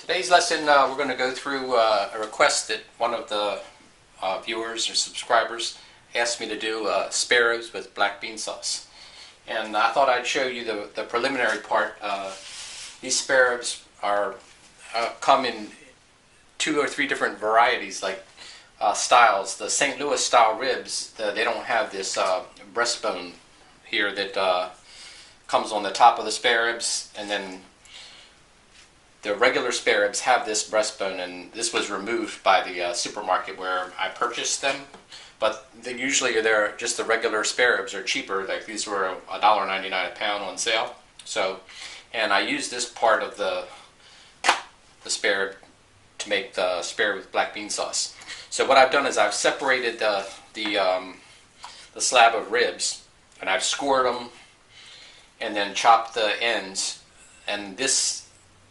Today's lesson, we're going to go through a request that one of the viewers or subscribers asked me to do, Spareribs with black bean sauce. And I thought I'd show you the preliminary part. These Spareribs are come in 2 or 3 different varieties, like styles. The St. Louis style ribs, they don't have this breastbone here that comes on the top of the Spareribs, and then the regular Spareribs have this breastbone, and this was removed by the supermarket where I purchased them. But usually they're just the regular Spareribs are cheaper. Like these were $1.99 a pound on sale. So, and I used this part of the Sparerib to make the Sparerib with black bean sauce. So what I've done is I've separated the slab of ribs, and I've scored them, and then chopped the ends. And this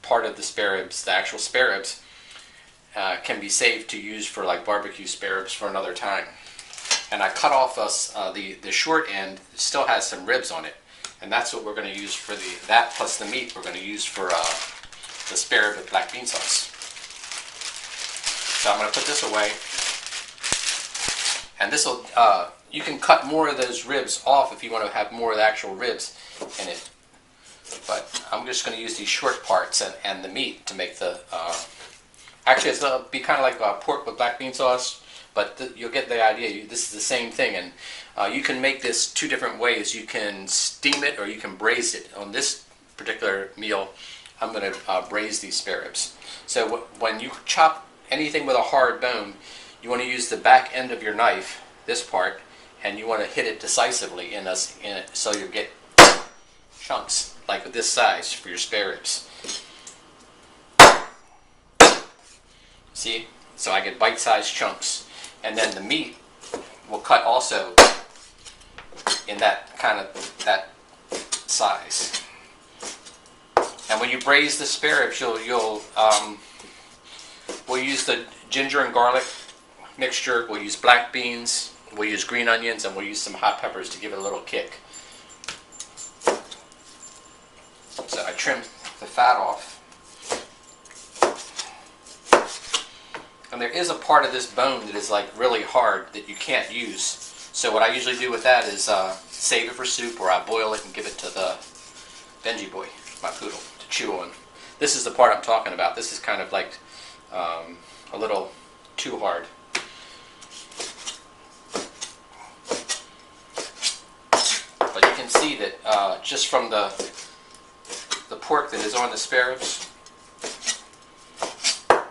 part of the Spareribs, the actual Spareribs, can be saved to use for like barbecue Spareribs for another time. And I cut off the short end. It still has some ribs on it, and that's what we're going to use for that plus the meat we're going to use for the Sparerib with black bean sauce. So I'm going to put this away, and this will you can cut more of those ribs off if you want to have more of the actual ribs in it. But I'm just going to use these short parts and the meat to make the. Actually, it's going to be kind of like pork with black bean sauce, but you'll get the idea. This is the same thing, and you can make this 2 different ways. You can steam it or you can braise it. On this particular meal, I'm going to braise these Spareribs. So when you chop anything with a hard bone, you want to use the back end of your knife, this part, and you want to hit it decisively in it, so you get chunks like this size for your Spareribs. See? So I get bite-sized chunks, and then the meat will cut also in that that size. And when you braise the Spareribs, we'll use the ginger and garlic mixture. We'll use black beans. We'll use green onions, and we'll use some hot peppers to give it a little kick. So I trimmed the fat off. And there is a part of this bone that is like really hard that you can't use. So what I usually do with that is save it for soup, or I boil it and give it to the Benji boy, my poodle, to chew on. This is the part I'm talking about. This is kind of like a little too hard. But you can see that just from the pork that is on the Spareribs,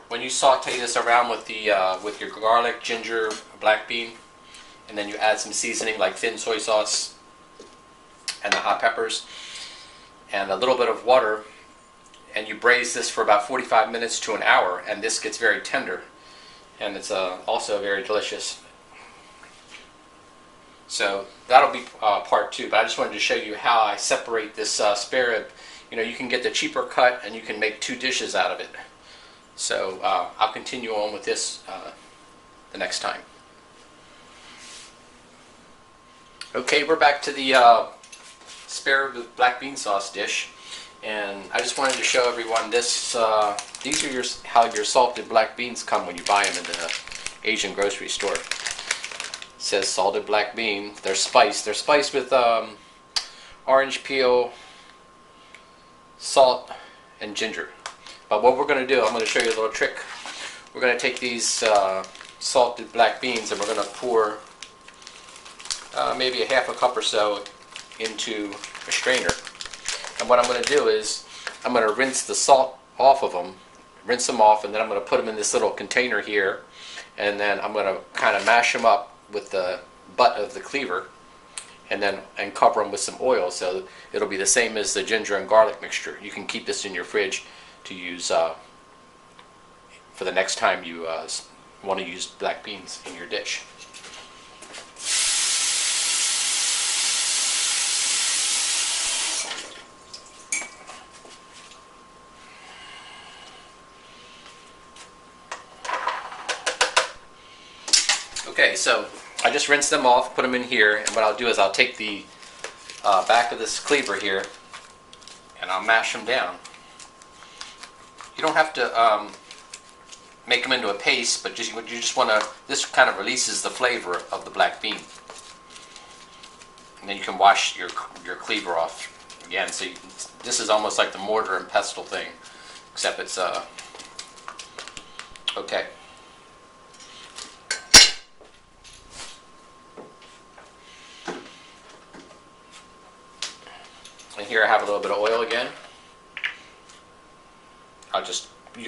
when you saute this around with your garlic, ginger, black bean, and then you add some seasoning like thin soy sauce and the hot peppers and a little bit of water, and you braise this for about 45 minutes to an hour, and this gets very tender, and it's also very delicious. So that'll be part 2, but I just wanted to show you how I separate this Sparerib. You know, you can get the cheaper cut and you can make 2 dishes out of it. So I'll continue on with this the next time. Okay, we're back to the Sparerib with black bean sauce dish, and I just wanted to show everyone this. These are how your salted black beans come when you buy them in the Asian grocery store. It says salted black bean. They're spiced. They're spiced with orange peel, salt, and ginger. But what we're going to do, I'm going to show you a little trick. We're going to take these salted black beans, and we're going to pour maybe a half a cup or so into a strainer. And what I'm going to do is I'm going to rinse the salt off of them, rinse them off, and then I'm going to put them in this little container here, and then I'm going to kind of mash them up with the butt of the cleaver, and cover them with some oil, so it'll be the same as the ginger and garlic mixture. You can keep this in your fridge to use for the next time you want to use black beans in your dish. Okay, so I just rinsed them off, put them in here, and what I'll do is I'll take the back of this cleaver here and I'll mash them down. You don't have to make them into a paste, but you just want to. This kind of releases the flavor of the black bean, and then you can wash your cleaver off again. So this is almost like the mortar and pestle thing, except it's okay. And here I have a little bit of oil again.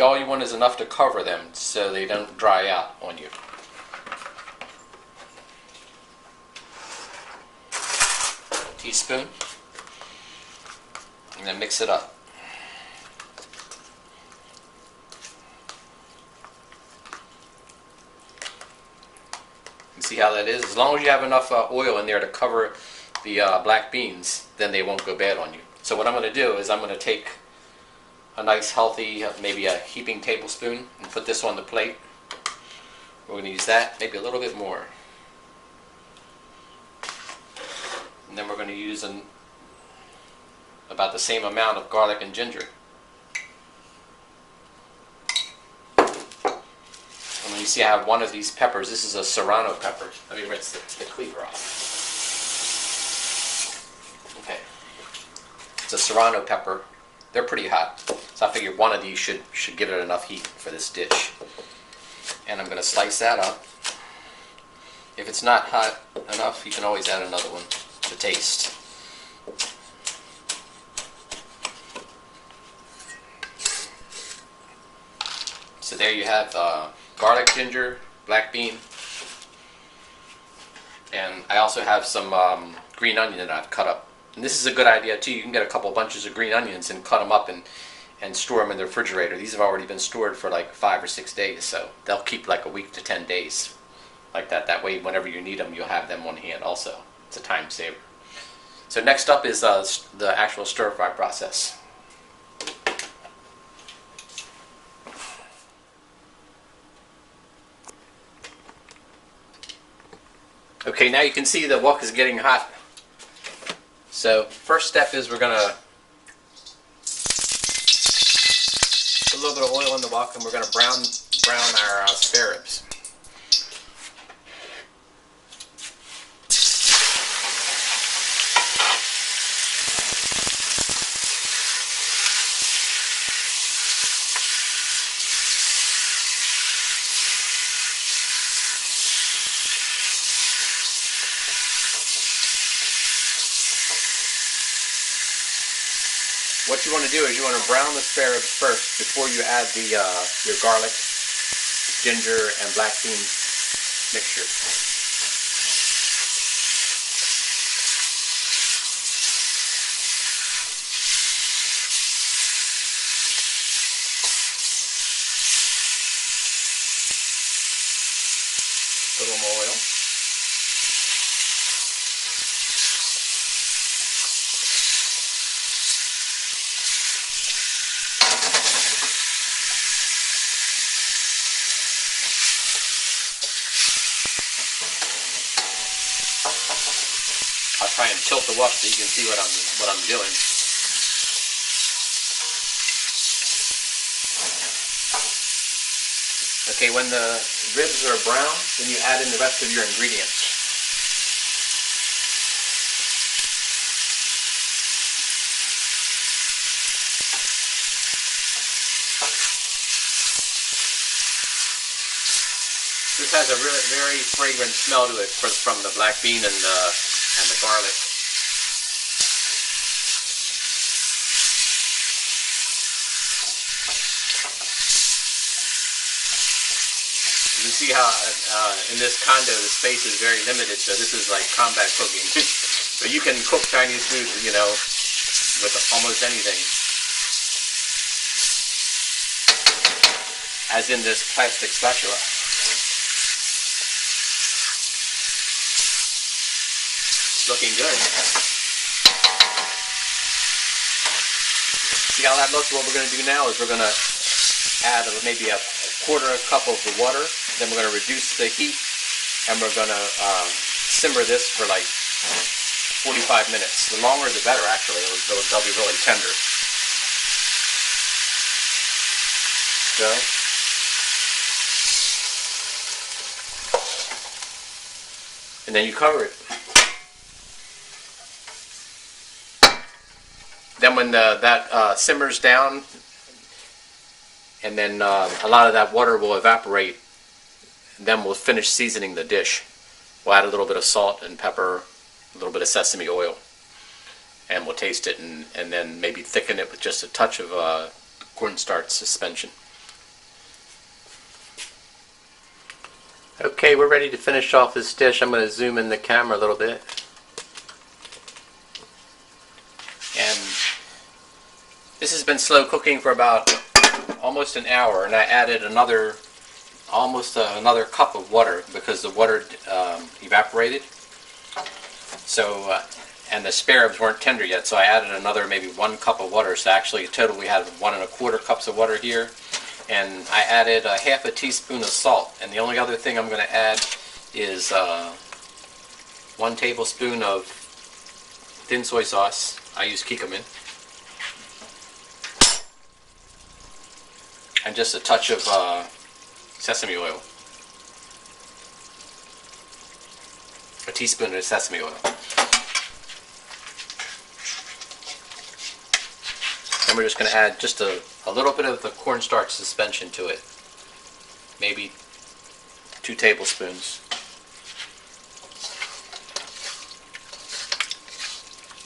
All you want is enough to cover them so they don't dry out on you. Teaspoon. And then mix it up. You see how that is? As long as you have enough oil in there to cover the black beans, then they won't go bad on you. So what I'm going to do is I'm going to take a nice healthy, maybe a heaping tablespoon, and put this on the plate. We're going to use that, maybe a little bit more. And then we're going to use about the same amount of garlic and ginger. And when you see I have one of these peppers, this is a serrano pepper. Let me rinse the cleaver off. Okay. It's a serrano pepper. They're pretty hot, so I figured one of these should give it enough heat for this dish. And I'm going to slice that up. If it's not hot enough, you can always add another one to taste. So there you have garlic, ginger, black bean, and I also have some green onion that I've cut up. And this is a good idea too. You can get a couple bunches of green onions and cut them up and store them in the refrigerator. These have already been stored for like 5 or 6 days, so they'll keep like a week to 10 days like that. That way whenever you need them, you'll have them on hand also. It's a time saver. So next up is the actual stir fry process. Okay, now you can see the wok is getting hot. So first step is we're going to put a little bit of oil in the wok, and we're going to brown our spare ribs. What you want to do is you want to brown the spare ribs first before you add your garlic, ginger, and black bean mixture. A little more oil. I'll try and tilt the wok so you can see what I'm doing. Okay, when the ribs are brown, then you add in the rest of your ingredients. This has a really very fragrant smell to it from the black bean and the garlic. You can see how in this condo the space is very limited, so this is like combat cooking. So you can cook Chinese food, you know, with almost anything. As in this plastic spatula. Looking good. See how that looks? What we're going to do now is we're going to add maybe a quarter cup of the water. Then we're going to reduce the heat, and we're going to simmer this for like 45 minutes. The longer the better, actually. They'll be really tender. Go. And then you cover it. Then when that simmers down, and then a lot of that water will evaporate, then we'll finish seasoning the dish. We'll add a little bit of salt and pepper, a little bit of sesame oil, and we'll taste it, and then maybe thicken it with just a touch of cornstarch suspension. Okay, we're ready to finish off this dish. I'm going to zoom in the camera a little bit. And this has been slow cooking for about almost an hour, and I added almost another cup of water because the water evaporated. So, and the spare ribs weren't tender yet, so I added another maybe 1 cup of water. So actually, total we had 1 1/4 cups of water here. And I added a half a teaspoon of salt. And the only other thing I'm going to add is 1 tablespoon of thin soy sauce. I use Kikkoman. And just a touch of sesame oil. A teaspoon of sesame oil. And we're just going to add just a little bit of the cornstarch suspension to it. Maybe 2 tablespoons.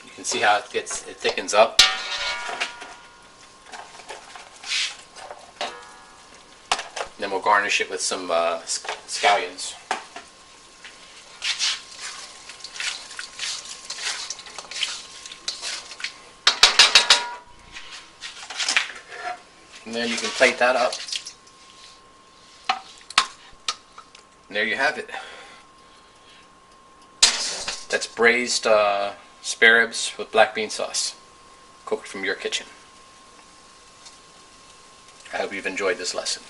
You can see how it thickens up. And then we'll garnish it with some scallions. And then you can plate that up. And there you have it. That's braised spare ribs with black bean sauce, cooked from your kitchen. I hope you've enjoyed this lesson.